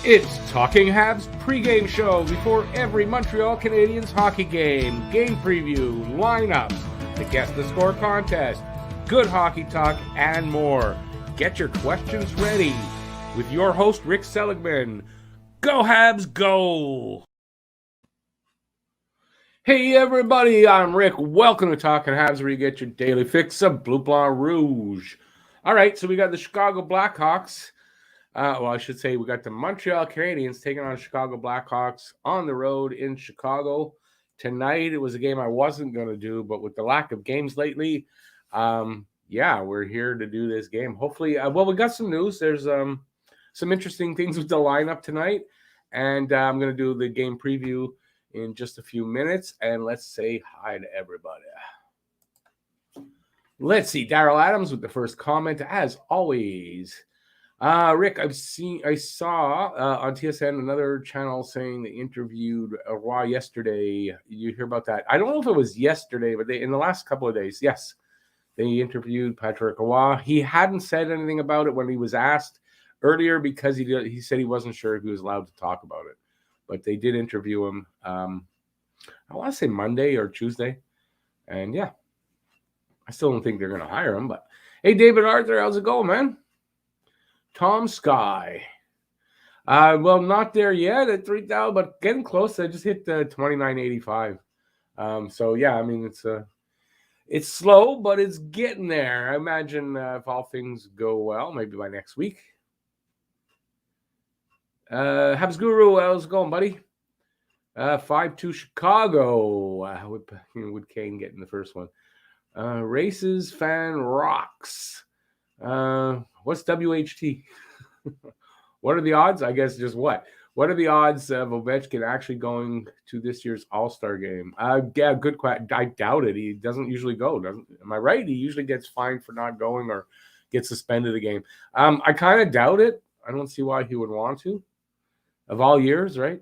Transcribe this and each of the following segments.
It's Talking Habs pregame show before every Montreal Canadiens hockey game, game preview, lineups, the Guess the Score contest, good hockey talk, and more. Get your questions ready with your host, Rick Seligman. Go Habs, go! Hey everybody, I'm Rick. Welcome to Talking Habs, where you get your daily fix of Bleu Blanc Rouge. All right, so we got the Chicago Blackhawks. I should say we got the Montreal Canadiens taking on Chicago Blackhawks on the road in Chicago tonight. It was a game I wasn't going to do, but with the lack of games lately, we're here to do this game. Hopefully, we got some news. There's some interesting things with the lineup tonight, and I'm going to do the game preview in just a few minutes, and let's say hi to everybody. Let's see, Daryl Adams with the first comment, as always. Rick, I saw on TSN another channel saying they interviewed Roy yesterday. You hear about that? I don't know if it was yesterday, but in the last couple of days, yes, they interviewed Patrick Roy. He hadn't said anything about it when he was asked earlier because he said he wasn't sure if he was allowed to talk about it. But they did interview him, I want to say Monday or Tuesday. And yeah, I still don't think they're going to hire him. But hey, David Arthur, how's it going, man? Tom Sky. Not there yet at 3,000, but getting close. I just hit the 2985. It's slow, but it's getting there. I imagine if all things go well, maybe by next week. Habs Guru, how's it going, buddy? 5-2 Chicago. With Kane getting the first one. Races fan rocks. What's WHT? What are the odds? I guess just what? What are the odds of Ovechkin actually going to this year's All-Star game? Good question. I doubt it. He doesn't usually go. Am I right? He usually gets fined for not going or gets suspended a game. I kind of doubt it. I don't see why he would want to. Of all years, right?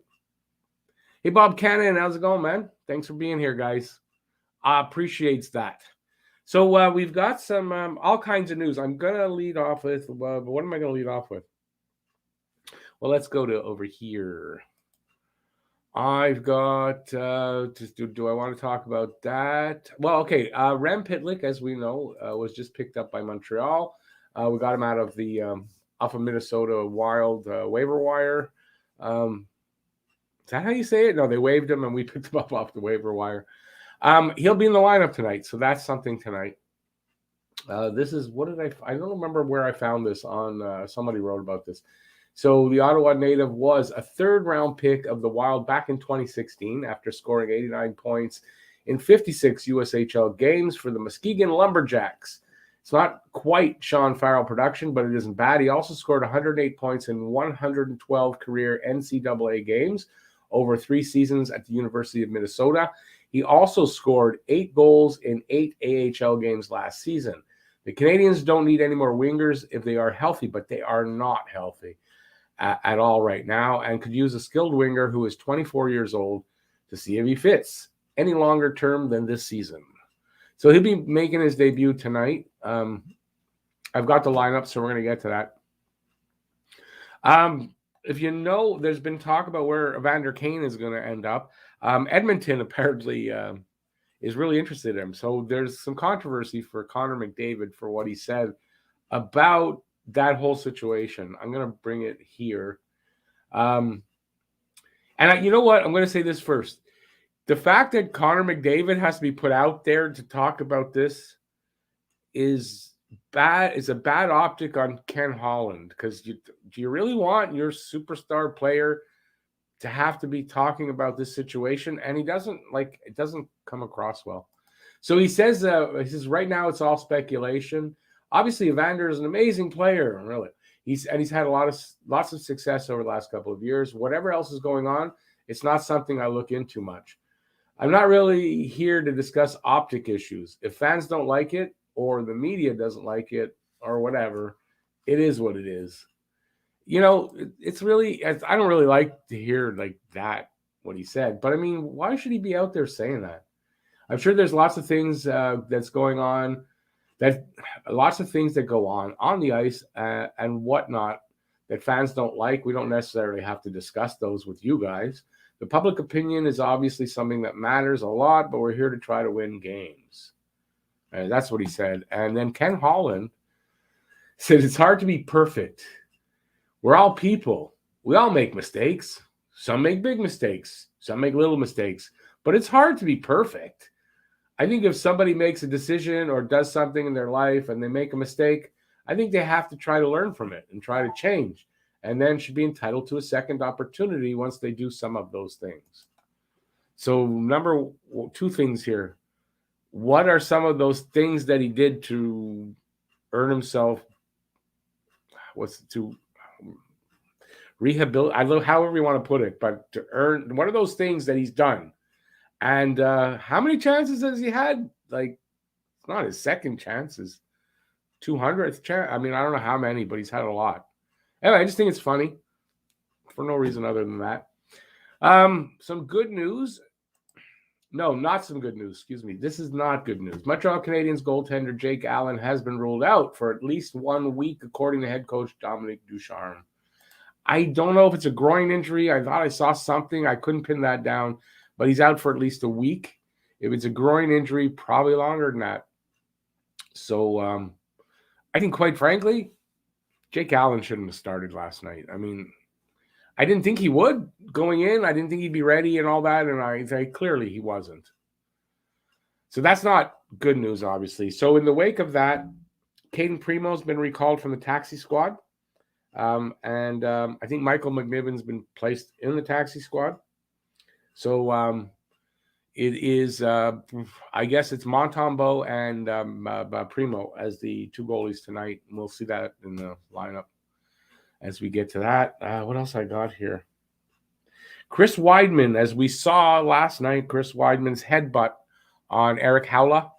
Hey, Bob Cannon, how's it going, man? Thanks for being here, guys. I appreciate that. So we've got some all kinds of news. I'm going to lead off with, what am I going to lead off with? Well, let's go to over here. I've got, do I want to talk about that? Well, okay, Rem Pitlik, as we know, was just picked up by Montreal. We got him out of the off of Minnesota Wild waiver wire. Is that how you say it? No, they waived him and we picked him up off the waiver wire. He'll be in the lineup tonight, so that's something tonight. This is, I don't remember where I found this on, somebody wrote about this. So the Ottawa native was a third-round pick of the Wild back in 2016 after scoring 89 points in 56 USHL games for the Muskegon Lumberjacks. It's not quite Sean Farrell production, but it isn't bad. He also scored 108 points in 112 career NCAA games over 3 seasons at the University of Minnesota. He also scored 8 goals in 8 AHL games last season. The Canadiens don't need any more wingers if they are healthy, but they are not healthy at all right now and could use a skilled winger who is 24 years old to see if he fits any longer term than this season. So he'll be making his debut tonight. I've got the lineup, so we're going to get to that. If you know, there's been talk about where Evander Kane is going to end up. Edmonton apparently is really interested in him. So there's some controversy for Connor McDavid for what he said about that whole situation. I'm going to bring it here. You know what? I'm going to say this first. The fact that Connor McDavid has to be put out there to talk about this is bad. It's a bad optic on Ken Holland, because do you really want your superstar player to have to be talking about this situation? And it doesn't come across well. So he says right now it's all speculation. Obviously, Evander is an amazing player, really. He's had lots of success over the last couple of years. Whatever else is going on, it's not something I look into much. I'm not really here to discuss optic issues. If fans don't like it, or the media doesn't like it, or whatever, it is what it is. You know, it's really, I don't really like to hear like that, what he said. But I mean, why should he be out there saying that? I'm sure there's lots of things that's going on, lots of things that go on the ice and whatnot that fans don't like. We don't necessarily have to discuss those with you guys. The public opinion is obviously something that matters a lot, but we're here to try to win games. And that's what he said. And then Ken Holland said, it's hard to be perfect. We're all people. We all make mistakes. Some make big mistakes. Some make little mistakes. But it's hard to be perfect. I think if somebody makes a decision or does something in their life and they make a mistake, I think they have to try to learn from it and try to change, and then should be entitled to a second opportunity once they do some of those things. So number two things here. What are some of those things that he did to earn himself? To rehabilitate? I love however you want to put it, but to earn, what are those things that he's done? And how many chances has he had? Like, it's not his second chances. 200th chance. I mean, I don't know how many, but he's had a lot. Anyway, I just think it's funny for no reason other than that. Some good news. No, not some good news. Excuse me. This is not good news. Montreal Canadiens goaltender Jake Allen has been ruled out for at least 1 week, according to head coach Dominique Ducharme. I don't know if it's a groin injury. I thought I saw something. I couldn't pin that down, but he's out for at least a week. If it's a groin injury, probably longer than that. So, I think, quite frankly, Jake Allen shouldn't have started last night. I mean, I didn't think he would going in. I didn't think he'd be ready and all that, and I say clearly he wasn't. So that's not good news, obviously. So in the wake of that, Caden Primo's been recalled from the taxi squad, and I think Michael McNiven's been placed in the taxi squad. So it is, I guess it's Montembeault and Primo as the two goalies tonight. And we'll see that in the lineup as we get to that. What else I got here? Chris Weidman, as we saw last night, Chris Weidman's headbutt on Eric Haula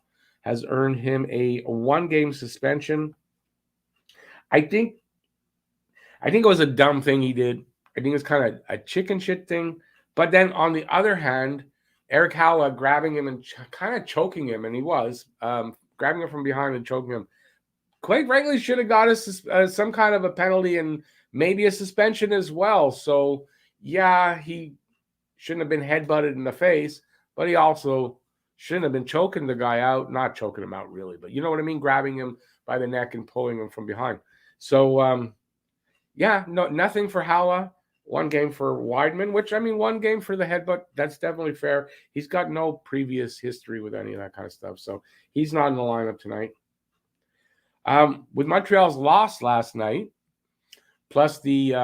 has earned him a 1-game suspension. I think it was a dumb thing he did. I think it was kind of a chicken shit thing. But then on the other hand, Eric Haula grabbing him and kind of choking him, and he was grabbing him from behind and choking him. Quite frankly, should have got some kind of a penalty and maybe a suspension as well. So, yeah, he shouldn't have been headbutted in the face, but he also shouldn't have been choking the guy out. Not choking him out, really, but you know what I mean? Grabbing him by the neck and pulling him from behind. So, yeah, nothing for Haula. 1 game for Weidman, which, I mean, 1 game for the headbutt, that's definitely fair. He's got no previous history with any of that kind of stuff, so he's not in the lineup tonight. With Montreal's loss last night, plus the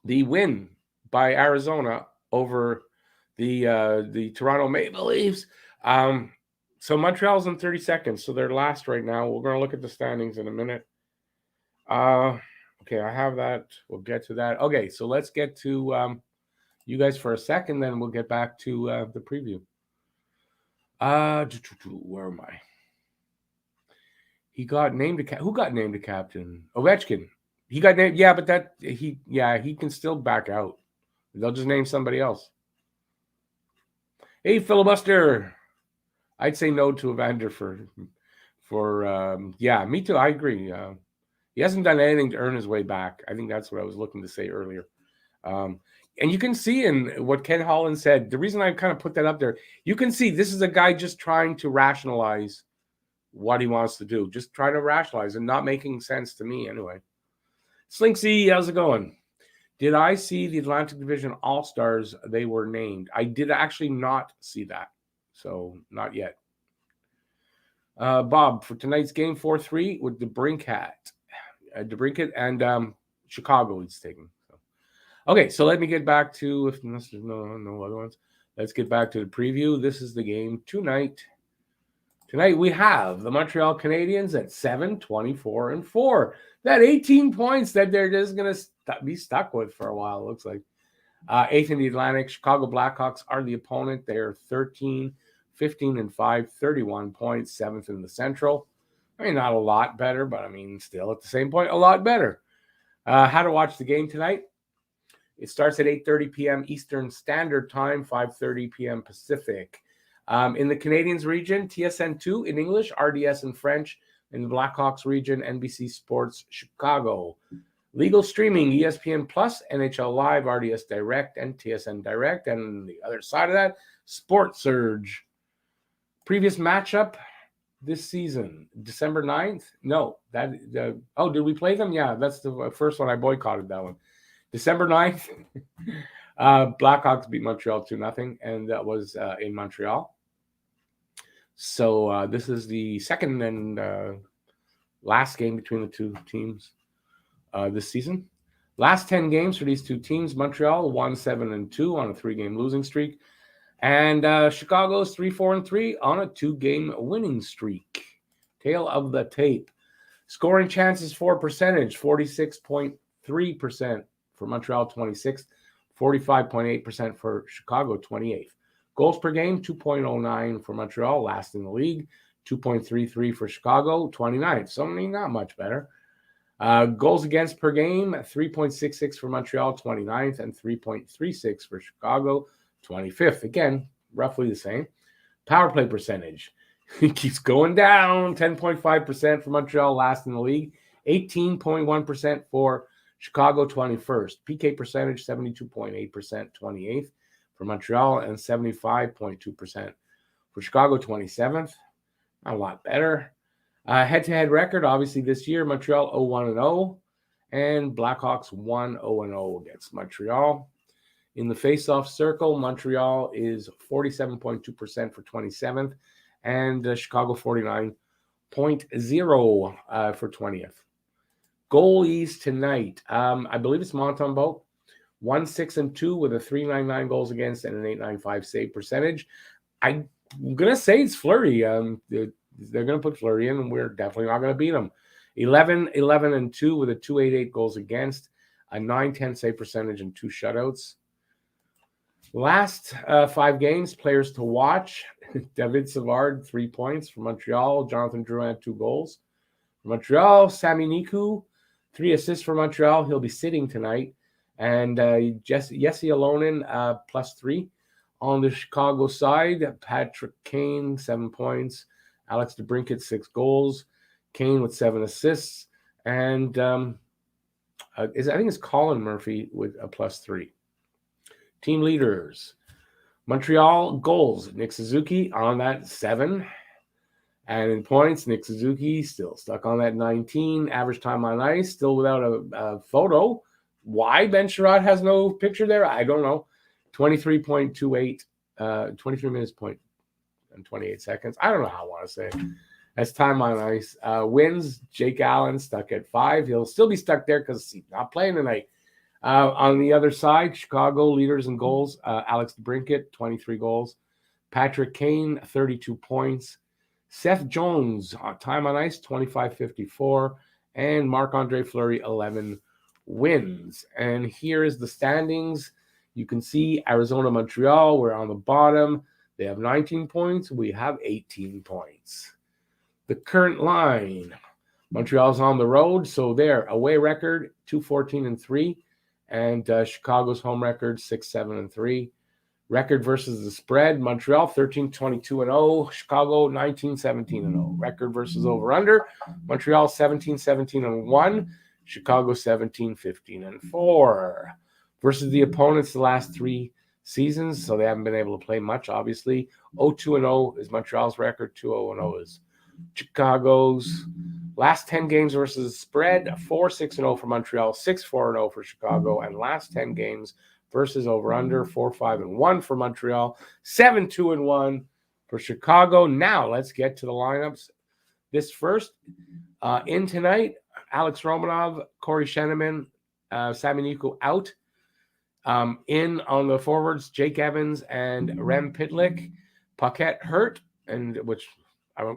win by Arizona over the Toronto Maple Leafs, so Montreal's in 32nd, so they're last right now. We're going to look at the standings in a minute. Okay, I have that. We'll get to that. Okay, so let's get to you guys for a second, then we'll get back to the preview. Where am I? He got named who got named a captain? Ovechkin. He got named. Yeah, but he can still back out. They'll just name somebody else. Hey, filibuster. I'd say no to Evander for yeah, me too. I agree. He hasn't done anything to earn his way back. I think that's what I was looking to say earlier. And you can see in what Ken Holland said, the reason I kind of put that up there, you can see this is a guy just trying to rationalize what he wants to do. Just try to rationalize and not making sense to me anyway. Slinksy, how's it going? Did I see the Atlantic Division All-Stars? They were named. I did actually not see that. So not yet. Bob, for tonight's game 4-3 with DeBrincat and Chicago he's taking. So. Okay, so let me get back to, if there's no other ones, let's get back to the preview. This is the game tonight. Tonight we have the Montreal Canadiens at 7-24-4. That 18 points that they're just going to be stuck with for a while, it looks like. 8th in the Atlantic, Chicago Blackhawks are the opponent. They're 13, 15-5, 31 points, 7th in the Central. I mean, not a lot better, but I mean, still at the same point, a lot better. How to watch the game tonight? It starts at 8:30 p.m. Eastern Standard Time, 5:30 p.m. Pacific. In the Canadiens region, TSN2 in English, RDS in French. In the Blackhawks region, NBC Sports Chicago. Legal streaming, ESPN Plus, NHL Live, RDS Direct, and TSN Direct. And the other side of that, Sports Surge. Previous matchup this season, December 9th. No, did we play them? Yeah, that's the first one. I boycotted that one. December 9th, Blackhawks beat Montreal 2-0, and that was in Montreal. So this is the second and last game between the two teams this season. Last 10 games for these two teams, Montreal won 7-2 on a 3-game losing streak. And Chicago's 3-4-3 on a 2-game winning streak. Tail of the tape. Scoring chances for percentage, 46.3% for Montreal, 26th, 45.8% for Chicago, 28th. Goals per game, 2.09 for Montreal, last in the league, 2.33 for Chicago, 29th. So not much better. Goals against per game, 3.66 for Montreal, 29th, and 3.36 for Chicago, 25th. Again, roughly the same. Power play percentage. It keeps going down. 10.5% for Montreal, last in the league. 18.1% for Chicago, 21st. PK percentage, 72.8%, 28th for Montreal, and 75.2% for Chicago, 27th. Not a lot better. Head-to-head record, obviously this year, Montreal 0-1-0, and Blackhawks 1-0-0 against Montreal. In the face-off circle, Montreal is 47.2% for 27th, and Chicago 49.0 for 20th. Goalies tonight. I believe it's Montembeault, 1-6-2 with a 3.99 goals against and an 8.95 save percentage. I'm going to say it's Fleury. They're going to put Fleury in, and we're definitely not going to beat them. 11-11-2 with a 2.88 goals against, a 9.10 save percentage, and 2 shutouts. Last 5 games, players to watch. David Savard, 3 points for Montreal. Jonathan Drouin, 2 goals. For Montreal, Sami Niku, 3 assists for Montreal. He'll be sitting tonight. And Jesse Alonen, +3. On the Chicago side, Patrick Kane, 7 points. Alex DeBrincat, 6 goals. Kane with 7 assists. And I think it's Colin Murphy with a +3. Team leaders. Montreal goals. Nick Suzuki on that 7. And in points, Nick Suzuki still stuck on that 19. Average time on ice, still without a photo. Why Ben Sherrod has no picture there? I don't know. 23.28, 23 minutes and 28 seconds. I don't know how I want to say it. That's time on ice. Wins, Jake Allen stuck at 5. He'll still be stuck there because he's not playing tonight. On the other side, Chicago leaders in goals. Alex DeBrincat, 23 goals. Patrick Kane, 32 points. Seth Jones, time on ice, 25.54. And Marc-Andre Fleury, 11 wins. And here is the standings. You can see Arizona, Montreal, we're on the bottom. They have 19 points. We have 18 points. The current line, Montreal's on the road, so their away record, 2-14-3. And Chicago's home record, 6-7-3. Record versus the spread, Montreal 13-22-0, Chicago 19-17-0. Record versus over-under, Montreal 17-17-1, Chicago 17-15-4. Versus the opponents the last 3 seasons, so they haven't been able to play much, obviously. 0-2-0 is Montreal's record, 2-0-0 is Chicago's. Last 10 games versus spread, 4-6-0 for Montreal, 6-4-0 for Chicago, and last 10 games versus over-under, 4-5-1 for Montreal, 7-2-1 for Chicago. Now let's get to the lineups. This first, in tonight, Alex Romanov, Corey Sheneman, Sami Niku out. In on the forwards, Jake Evans and Rem Pitlik. Paquette hurt, and which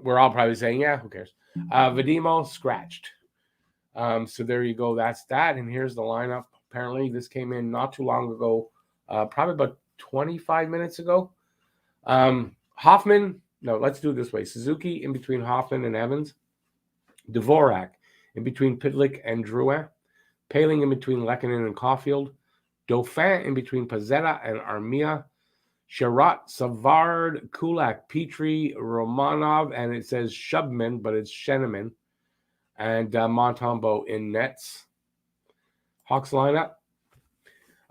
we're all probably saying, yeah, who cares? Vadimo scratched. So there you go. That's that. And here's the lineup. Apparently, this came in not too long ago, probably about 25 minutes ago. Hoffman, no, let's do it this way. Suzuki in between Hoffman and Evans. Dvorak in between Pitlik and Drouin. Paling in between Lehkonen and Caulfield. Dauphin in between Pezzetta and Armia. Sherratt, Savard, Kulak, Petrie, Romanov, and it says Shubman, but it's Sheneman. And Montembeault in nets. Hawks lineup.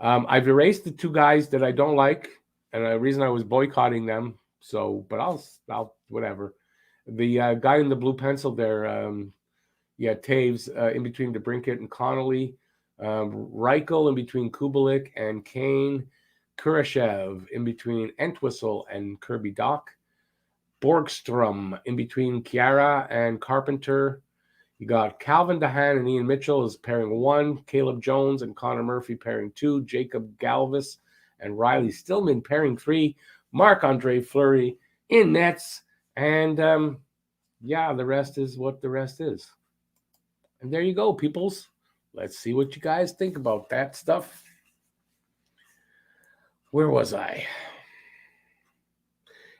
I've erased the two guys that I don't like, and the reason I was boycotting them. So, but I'll whatever. The guy in the blue pencil there, Taves in between DeBrincat and Connolly, Reichel in between Kubalik and Kane, Kurashev in between Entwistle and Kirby Doc, Borgstrom in between Chiara and Carpenter. You got Calvin DeHaan and Ian Mitchell as pairing 1, Caleb Jones and Connor Murphy pairing 2, Jacob Galvis and Riley Stillman pairing 3, Marc-Andre Fleury in nets, and the rest is what the rest is. And there you go, peoples. Let's see what you guys think about that stuff. Where was I?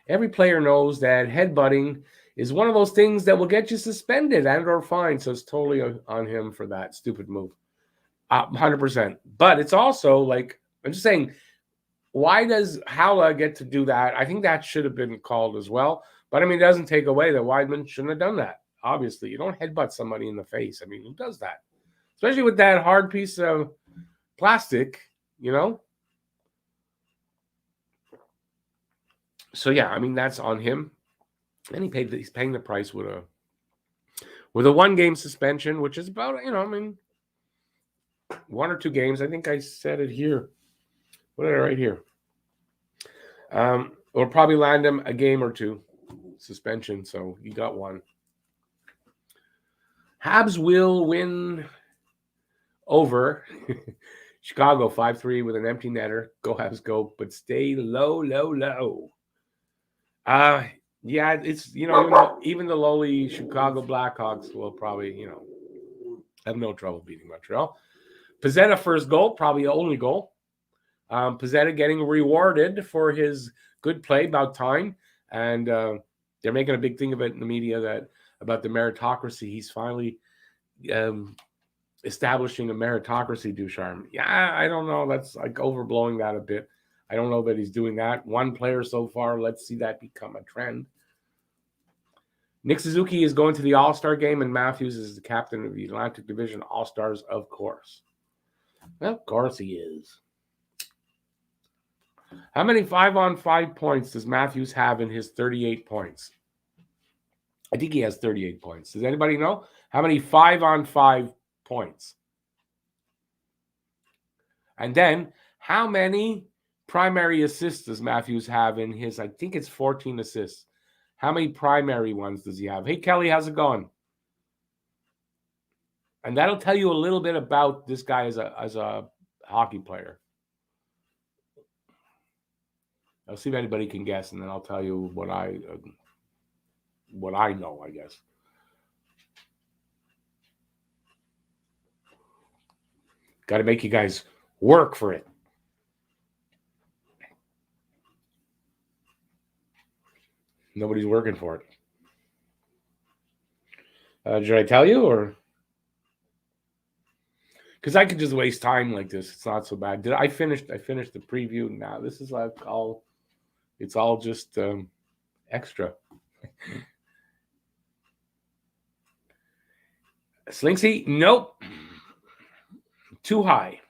Every player knows that headbutting is one of those things that will get you suspended and or fined. So it's totally on him for that stupid move. 100%. But it's also like, I'm just saying, why does Howla get to do that? I think that should have been called as well. But, I mean, it doesn't take away that Weidman shouldn't have done that. Obviously, you don't headbutt somebody in the face. I mean, who does that? Especially with that hard piece of plastic, you know? So, yeah, I mean, that's on him. And he's paying the price with a 1-game suspension, which is about, 1 or 2 games. I think I said it here. What did I write here? We'll probably land him a game or 2 suspension, so he got 1. Habs will win over Chicago 5-3 with an empty netter. Go Habs go, but stay low. Yeah, it's, even the lowly Chicago Blackhawks will probably, have no trouble beating Montreal. Pizzetta first goal, probably the only goal. Pizzetta getting rewarded for his good play, about time. And they're making a big thing of it in the media about the meritocracy. He's finally establishing a meritocracy, Ducharme. Yeah, I don't know. That's like overblowing that a bit. I don't know that he's doing that. 1 player so far. Let's see that become a trend. Nick Suzuki is going to the All-Star game, and Matthews is the captain of the Atlantic Division All-Stars, of course. Well, of course he is. How many 5-on-5 points does Matthews have in his 38 points? I think he has 38 points. Does anybody know? How many 5-on-5 points? And then, how many primary assists does Matthews have in his, I think it's 14 assists. How many primary ones does he have? Hey, Kelly, how's it going? And that'll tell you a little bit about this guy as a hockey player. I'll see if anybody can guess, and then I'll tell you what I know, I guess. Got to make you guys work for it. Nobody's working for it. Did I tell you, or? Because I could just waste time like this. It's not so bad. I finished the preview. Now this is like it's all just extra. Slinksy, nope. Too high.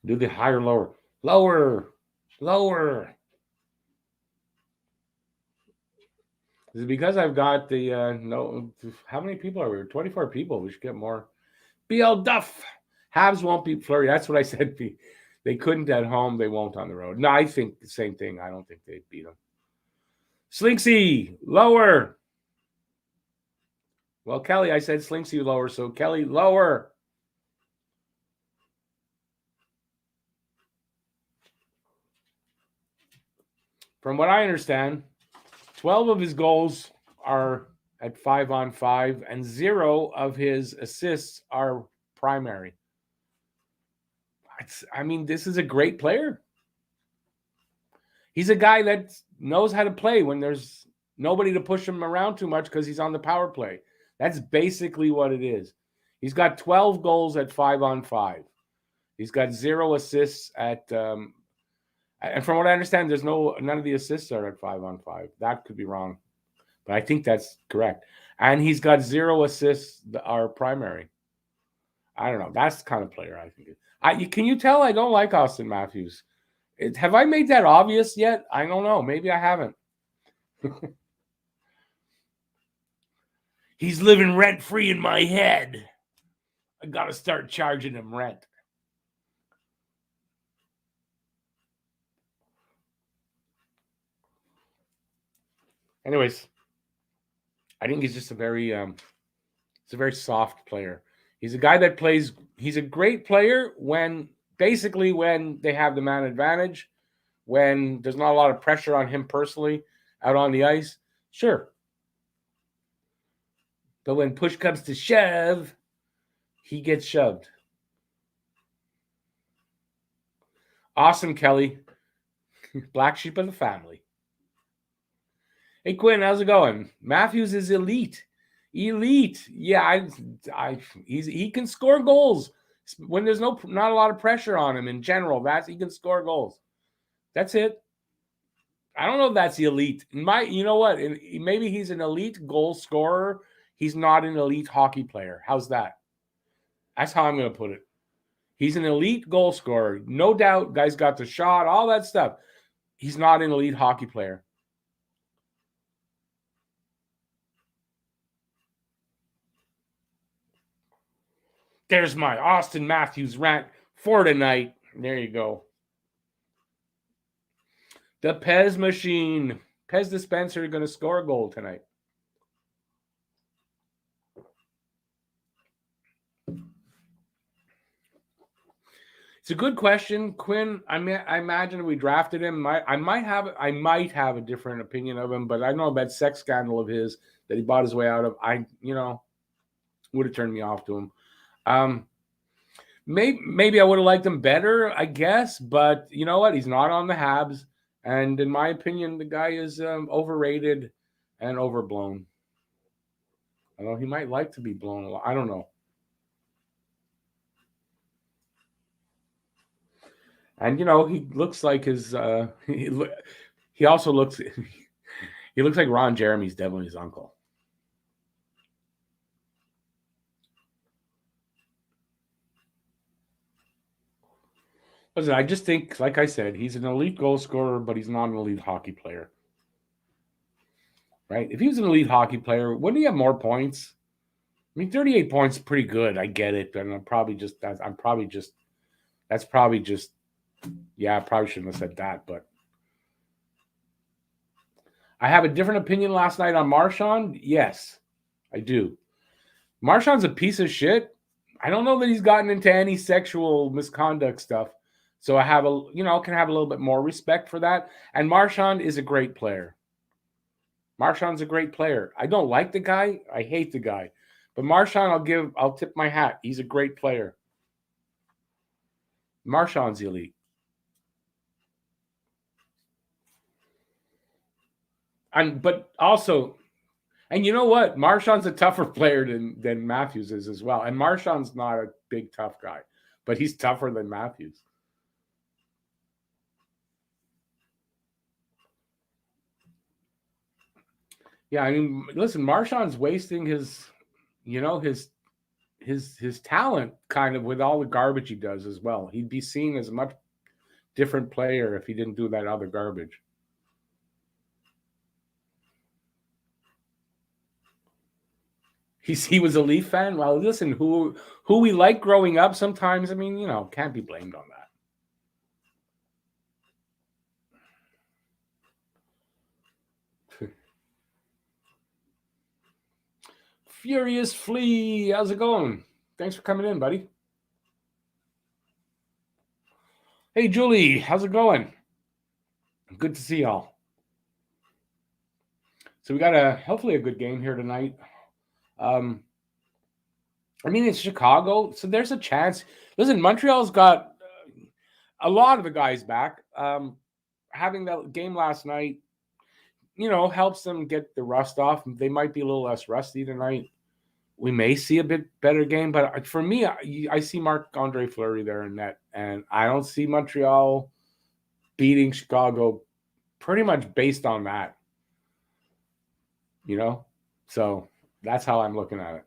Do the higher, lower. Lower. Is it because I've got the no? How many people are we? 24 people. We should get more. BL Duff. Habs won't beat Fleury. That's what I said. They couldn't at home. They won't on the road. No, I think the same thing. I don't think they'd beat them. Slinksy, lower. Well, Kelly, I said Slinksy lower, so Kelly, lower. From what I understand, 12 of his goals are at 5-on-5, and 0 of his assists are primary. This is a great player. He's a guy that knows how to play when there's nobody to push him around too much because he's on the power play. That's basically what it is. He's got 12 goals at 5-on-5. He's got 0 assists at and from what I understand, none of the assists are at 5-on-5. That could be wrong. But I think that's correct. And he's got 0 assists, our primary. I don't know. That's the kind of player I think. Can you tell I don't like Austin Matthews? Have I made that obvious yet? I don't know. Maybe I haven't. He's living rent-free in my head. I got to start charging him rent. Anyways, I think he's just a very soft player. He's a guy that plays. He's a great player when they have the man advantage, when there's not a lot of pressure on him personally out on the ice. Sure. But when push comes to shove, he gets shoved. Awesome, Kelly. Black sheep of the family. Hey, Quinn, how's it going? Matthews is elite. Elite. Yeah, he can score goals when there's not a lot of pressure on him in general. He can score goals. That's it. I don't know if that's elite. You know what? Maybe he's an elite goal scorer. He's not an elite hockey player. How's that? That's how I'm going to put it. He's an elite goal scorer. No doubt. Guy's got the shot, all that stuff. He's not an elite hockey player. There's my Austin Matthews rant for tonight. There you go. The Pez machine. Pez dispenser going to score a goal tonight. It's a good question, Quinn. I imagine if we drafted him, I might have a different opinion of him, but I know that sex scandal of his that he bought his way out of. Would have turned me off to him. Maybe I would have liked him better, I guess. But you know what? He's not on the Habs, and in my opinion, the guy is overrated and overblown. Although he might like to be blown a lot. I don't know. And he looks like his. He also looks. He looks like Ron Jeremy's definitely his uncle. Listen, I just think, like I said, he's an elite goal scorer, but he's not an elite hockey player. Right? If he was an elite hockey player, wouldn't he have more points? I mean, 38 points is pretty good. I get it, and I probably shouldn't have said that, but I have a different opinion last night on Marchand. Yes, I do. Marchand's a piece of shit. I don't know that he's gotten into any sexual misconduct stuff. So I have can have a little bit more respect for that. And Marchand is a great player. Marchand's a great player. I don't like the guy. I hate the guy. But Marchand, I'll tip my hat. He's a great player. Marchand's elite. But also, and you know what? Marchand's a tougher player than Matthews is as well. And Marchand's not a big, tough guy, but he's tougher than Matthews. Yeah, I mean, listen, Marchand's wasting his talent kind of with all the garbage he does as well. He'd be seen as a much different player if he didn't do that other garbage. He was a Leaf fan. Well, listen, who we liked growing up sometimes, I mean, can't be blamed on that. Furious Flea, how's it going? Thanks for coming in, buddy. Hey, Julie, how's it going? Good to see y'all. So we got hopefully a good game here tonight. I mean, it's Chicago, so there's a chance. Listen, Montreal's got a lot of the guys back. Having that game last night, helps them get the rust off. They might be a little less rusty tonight. We may see a bit better game, but for me, I see Marc-Andre Fleury there in net, and I don't see Montreal beating Chicago pretty much based on that. So that's how I'm looking at it.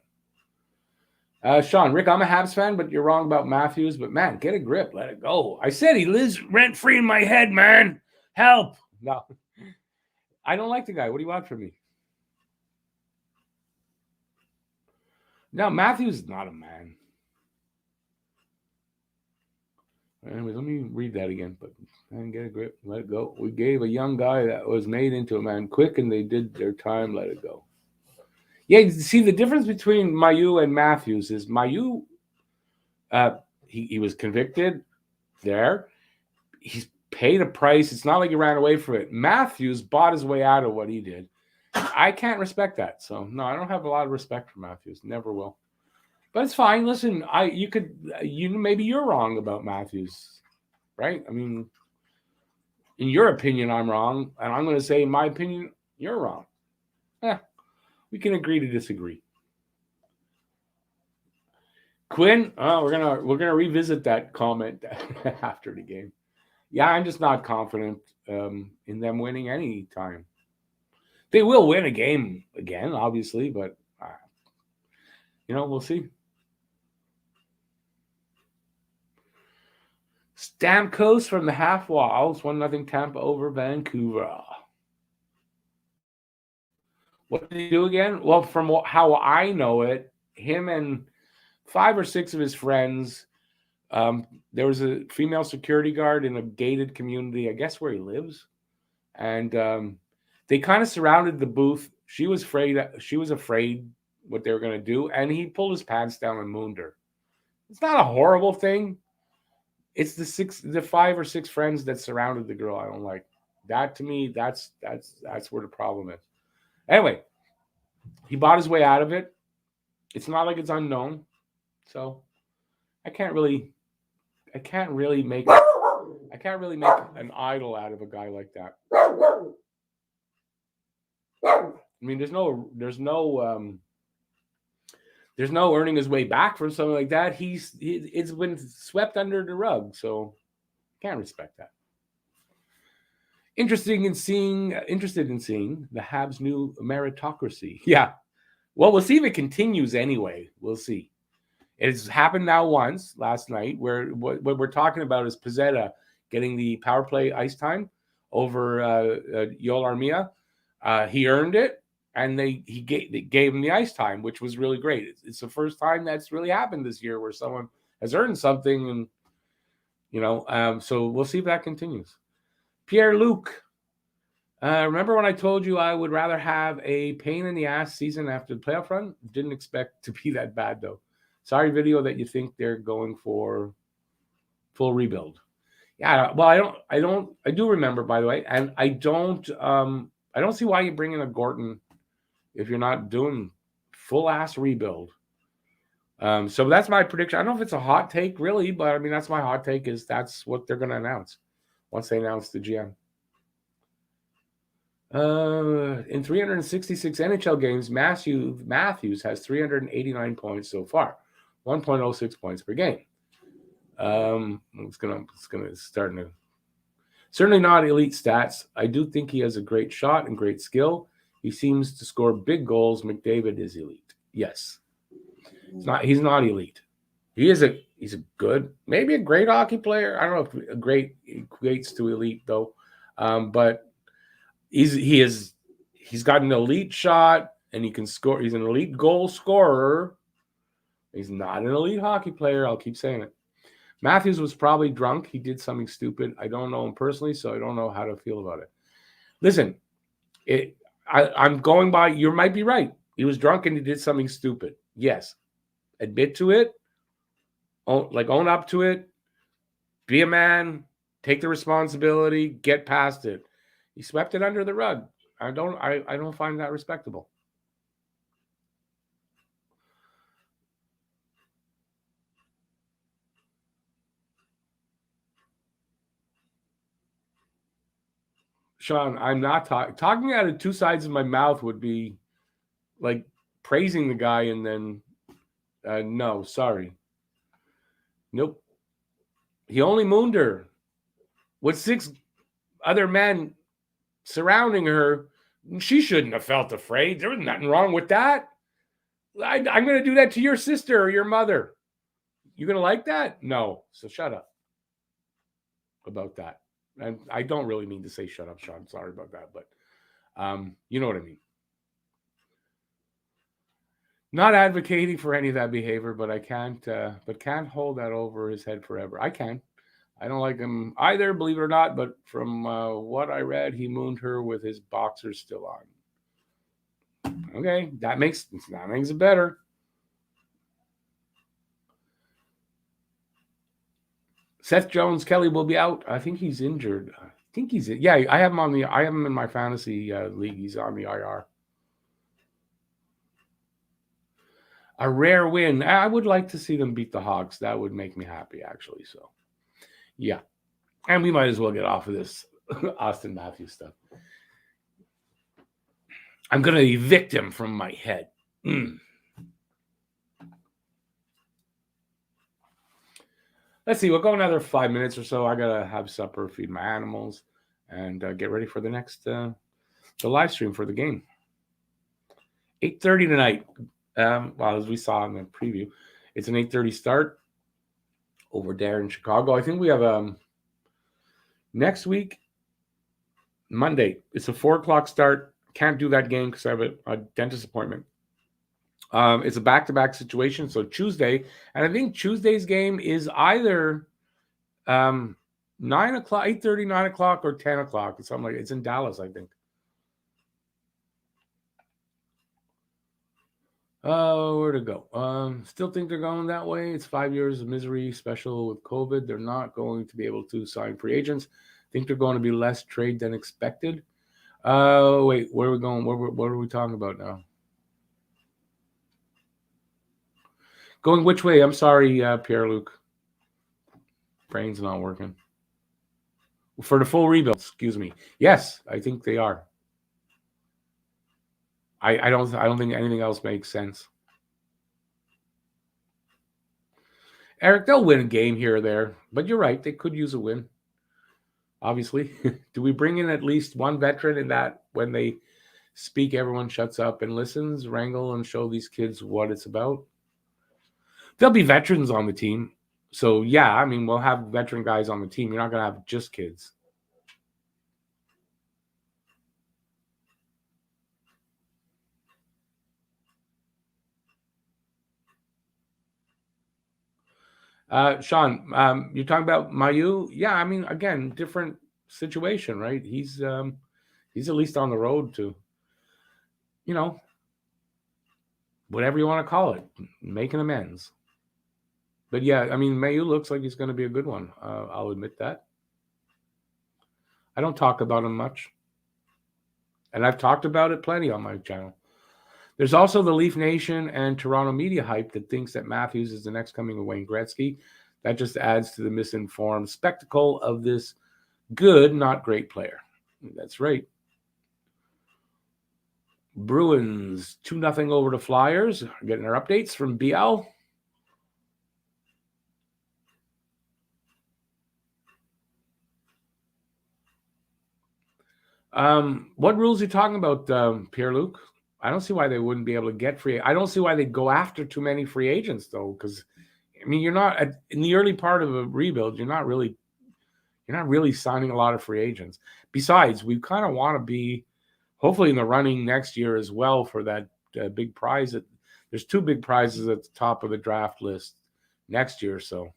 Sean, Rick, I'm a Habs fan, but you're wrong about Matthews. But man, get a grip, let it go. I said he lives rent free in my head, man. Help! No, I don't like the guy. What do you want from me? No, Matthews is not a man. Anyway, let me read that again. But man, get a grip, let it go. We gave a young guy that was made into a man quick, and they did their time. Let it go. Yeah, see, the difference between Mailloux and Matthews is Mailloux, he was convicted there. He's paid a price. It's not like he ran away from it. Matthews bought his way out of what he did. I can't respect that. So, no, I don't have a lot of respect for Matthews. Never will. But it's fine. Listen, maybe you're wrong about Matthews, right? I mean, in your opinion, I'm wrong. And I'm going to say, in my opinion, you're wrong. We can agree to disagree. Quinn, we're gonna revisit that comment after the game. Yeah, I'm just not confident in them winning any time. They will win a game again, obviously, but we'll see. Stamkos from the half walls, 1-0 Tampa over Vancouver. What did he do again? Well, from how I know it, him and 5 or 6 of his friends, there was a female security guard in a gated community, I guess where he lives. And they kind of surrounded the booth. She was afraid what they were going to do. And he pulled his pants down and mooned her. It's not a horrible thing. It's the 5 or 6 friends that surrounded the girl I don't like. That, to me, that's where the problem is. Anyway, he bought his way out of it. It's not like it's unknown. So I can't really make an idol out of a guy like that. I mean, there's no earning his way back from something like that. It's been swept under the rug, so can't respect that. Interested in seeing the Habs' new meritocracy. Yeah. Well, we'll see if it continues anyway. We'll see. It's happened now once last night where what we're talking about is Pizzetta getting the power play ice time over Yoel Armia. He earned it, and they gave him the ice time, which was really great. It's the first time that's really happened this year where someone has earned something, and so we'll see if that continues. Pierre-Luc, remember when I told you I would rather have a pain in the ass season after the playoff run? Didn't expect to be that bad though. Sorry, video, that you think they're going for full rebuild. Yeah, well, I do remember, by the way, and I don't see why you bring in a Gorton if you're not doing full ass rebuild. So that's my prediction. I don't know if it's a hot take, really, but I mean, that's my hot take, is that's what they're going to announce once they announce the GM. In 366 NHL games, Matthews has 389 points so far, 1.06 points per game. It's gonna start to. Certainly not elite stats. I do think he has a great shot and great skill. He seems to score big goals. McDavid is elite. Yes. He's not elite. He's a good, maybe a great hockey player. I don't know if a great equates to elite though. But he's got an elite shot and he can score. He's an elite goal scorer. He's not an elite hockey player. I'll keep saying it. Matthews was probably drunk. He did something stupid. I don't know him personally, so I don't know how to feel about it. Listen, I'm going by, you might be right. He was drunk and he did something stupid. Yes. Admit to it. Own up to it. Be a man. Take the responsibility. Get past it. He swept it under the rug. I don't find that respectable. Sean, I'm not talking out of two sides of my mouth would be like praising the guy and then no, sorry. Nope. He only mooned her with 6 other men surrounding her. She shouldn't have felt afraid. There was nothing wrong with that. I'm going to do that to your sister or your mother. You going to like that? No. So shut up about that. And I don't really mean to say shut up, Sean. Sorry about that. But you know what I mean. Not advocating for any of that behavior, but I can't hold that over his head forever. I can. I don't like him either, believe it or not, but from what I read, he mooned her with his boxers still on. Okay, that makes it better. Seth Jones, Kelly will be out. I think he's injured. Yeah, I have him in my fantasy league. He's on the IR. A rare win. I would like to see them beat the Hawks. That would make me happy, actually. So, yeah. And we might as well get off of this Austin Matthews stuff. I'm going to evict him from my head. Let's see. We'll go another 5 minutes or so. I got to have supper, feed my animals, and get ready for the next the live stream for the game. 8:30 tonight. Well, as we saw in the preview, it's an 8:30 start over there in Chicago. I think we have next week, Monday. It's a 4:00 start. Can't do that game because I have a dentist appointment. It's a back-to-back situation, so Tuesday, and I think Tuesday's game is either 9 o'clock, 8:30, 9 o'clock, or 10 o'clock, or something like that. It's in Dallas, I think. Where to go? Still think they're going that way. It's 5 years of misery, special with COVID. They're not going to be able to sign free agents. Think they're going to be less trade than expected. Wait, where are we going? What are we talking about now? Going which way? I'm sorry, Pierre-Luc. Brain's not working. For the full rebuild, excuse me. Yes, I think they are. I don't think anything else makes sense. Eric, they'll win a game here or there, but you're right. They could use a win. Obviously. Do we bring in at least one veteran in that when they speak, everyone shuts up and listens, wrangle and show these kids what it's about? There'll be veterans on the team. So, yeah, I mean, we'll have veteran guys on the team. You're not going to have just kids. Sean, you're talking about Mayu? Yeah, I mean, again, different situation, right? He's at least on the road to, whatever you want to call it, making amends. But yeah, I mean, Mayu looks like he's going to be a good one. I'll admit that. I don't talk about him much, and I've talked about it plenty on my channel. There's also the Leaf Nation and Toronto media hype that thinks that Matthews is the next coming of Wayne Gretzky. That just adds to the misinformed spectacle of this good, not great player. That's right. Bruins 2-0 over the Flyers. Getting our updates from BL. What rules are you talking about, Pierre-Luc? I don't see why they wouldn't be able to get free. I don't see why they'd go after too many free agents, though, because I mean, you're not in the early part of a rebuild. You're not really signing a lot of free agents. Besides, we kind of want to be, hopefully, in the running next year as well for that big prize. There's 2 big prizes at the top of the draft list next year. So,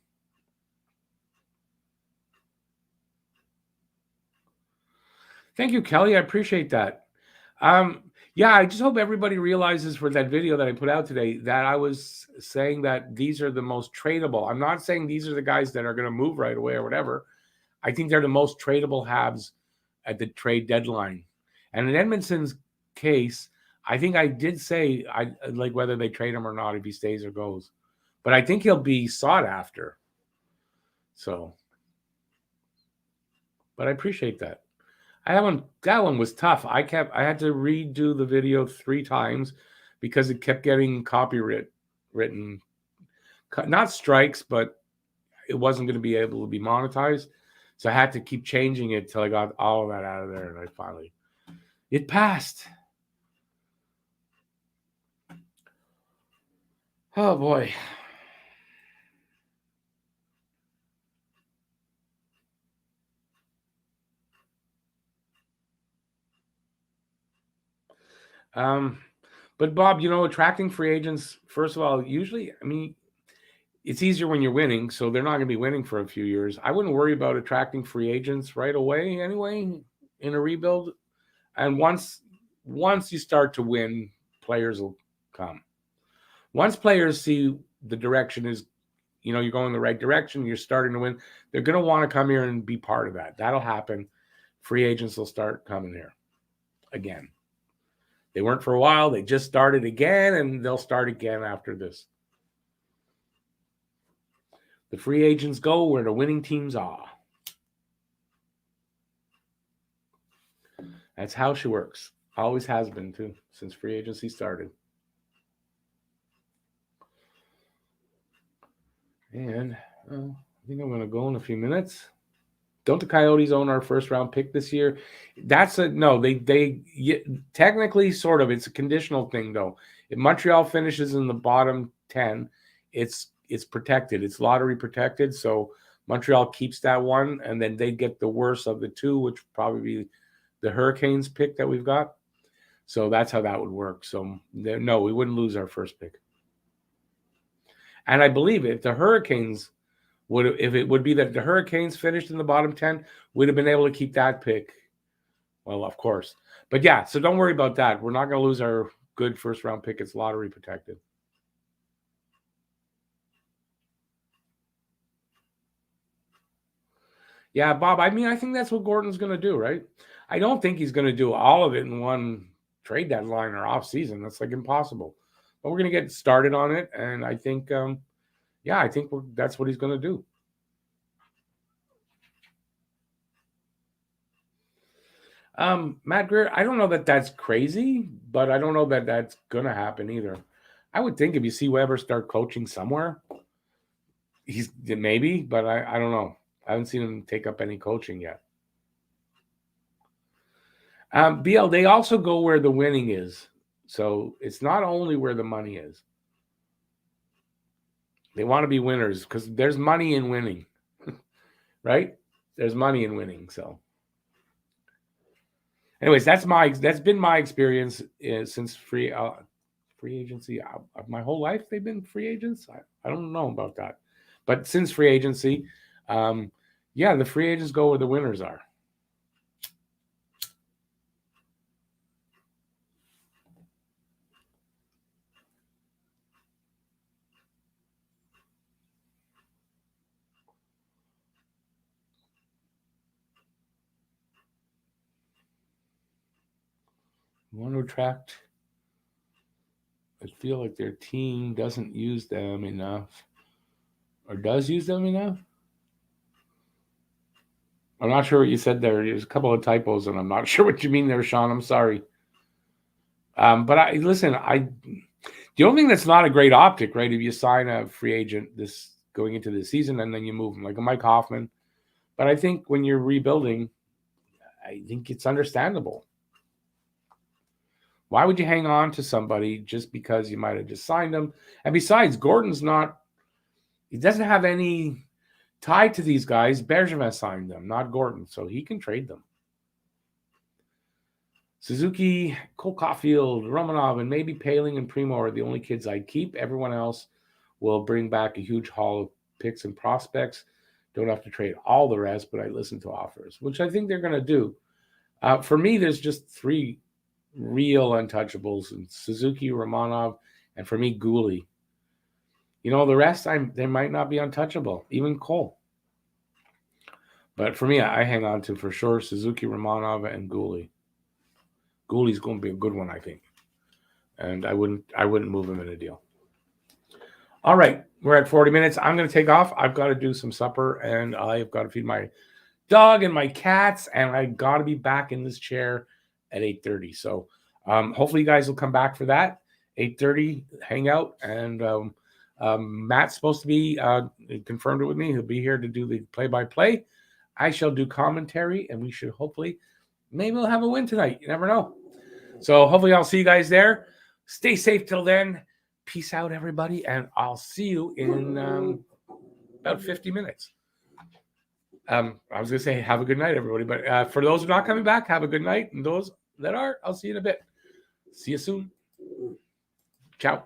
thank you, Kelly. I appreciate that. Yeah, I just hope everybody realizes for that video that I put out today that I was saying that these are the most tradable. I'm not saying these are the guys that are going to move right away or whatever. I think they're the most tradable Habs at the trade deadline. And in Edmonton's case, I think I did say I like whether they trade him or not, if he stays or goes. But I think he'll be sought after. So, but I appreciate that. That one was tough. I had to redo the video 3 times because it kept getting copywritten, not strikes, but it wasn't going to be able to be monetized. So I had to keep changing it till I got all of that out of there, and I finally, It passed. Oh, boy. But Bob, attracting free agents, first of all, usually, it's easier when you're winning, so they're not going to be winning for a few years. I wouldn't worry about attracting free agents right away anyway in a rebuild. And once you start to win, players will come. Once players see the direction is, you're going in the right direction, you're starting to win, they're going to want to come here and be part of that. That'll happen. Free agents will start coming here again. They weren't for a while. They just started again, and they'll start again after this. The free agents go where the winning teams are. That's how she works. Always has been, too, since free agency started. And I think I'm going to go in a few minutes. Don't the Coyotes own our first-round pick this year? They technically sort of. It's a conditional thing, though. If Montreal finishes in the bottom 10, it's protected. It's lottery protected, so Montreal keeps that one, and then they get the worst of the two, which would probably be the Hurricanes pick that we've got. So that's how that would work. So, no, we wouldn't lose our first pick. And I believe if the Hurricanes if it would be that the Hurricanes finished in the bottom 10, we'd have been able to keep that pick. Well, of course. But yeah, so don't worry about that. We're not going to lose our good first-round pick. It's lottery protected. Yeah, Bob, I think that's what Gordon's going to do, right? I don't think he's going to do all of it in one trade deadline or off-season. That's like impossible. But we're going to get started on it, and I think, that's what he's going to do. Matt Greer, I don't know that that's crazy, but I don't know that that's going to happen either. I would think if you see Weber start coaching somewhere, he's maybe, but I don't know. I haven't seen him take up any coaching yet. BL, they also go where the winning is. So it's not only where the money is. They want to be winners because there's money in winning, right? There's money in winning. So anyways, that's been my experience since free agency. My whole life, they've been free agents. I don't know about that. But since free agency, the free agents go where the winners are. Want to attract. I feel like their team doesn't use them enough, or does use them enough. I'm not sure what you said there. There's a couple of typos, and I'm not sure what you mean there, Sean. I'm sorry. But the only thing that's not a great optic, right? If you sign a free agent this going into the season and then you move them, like a Mike Hoffman. But I think when you're rebuilding, I think it's understandable. Why would you hang on to somebody just because you might have just signed them? And besides, he doesn't have any tie to these guys. Bergevin signed them, not Gordon, so he can trade them. Suzuki, Cole Caulfield, Romanov, and maybe Paling and Primo are the only kids I'd keep. Everyone else will bring back a huge haul of picks and prospects. Don't have to trade all the rest, but I listen to offers, which I think they're going to do. For me, there's just three real untouchables: Suzuki, Romanov, and for me, Gooley. The rest, they might not be untouchable, even Cole. But for me, I hang on to for sure Suzuki, Romanov, and Gooley. Gooley's going to be a good one, I think, and I wouldn't move him in a deal. All right, we're at 40 minutes. I'm going to take off. I've got to do some supper, and I've got to feed my dog and my cats, and I got to be back in this chair at 8:30. So hopefully you guys will come back for that 8:30 hangout, and Matt's supposed to be confirmed it with me. He'll be here to do the play-by-play. I shall do commentary, and we should hopefully maybe we'll have a win tonight. You never know. So hopefully I'll see you guys there. Stay safe till then. Peace out, everybody, and I'll see you in about 50 minutes. I was going to say have a good night, everybody, but for those who are not coming back, have a good night, and those that are, I'll see you in a bit. See you soon. Ciao.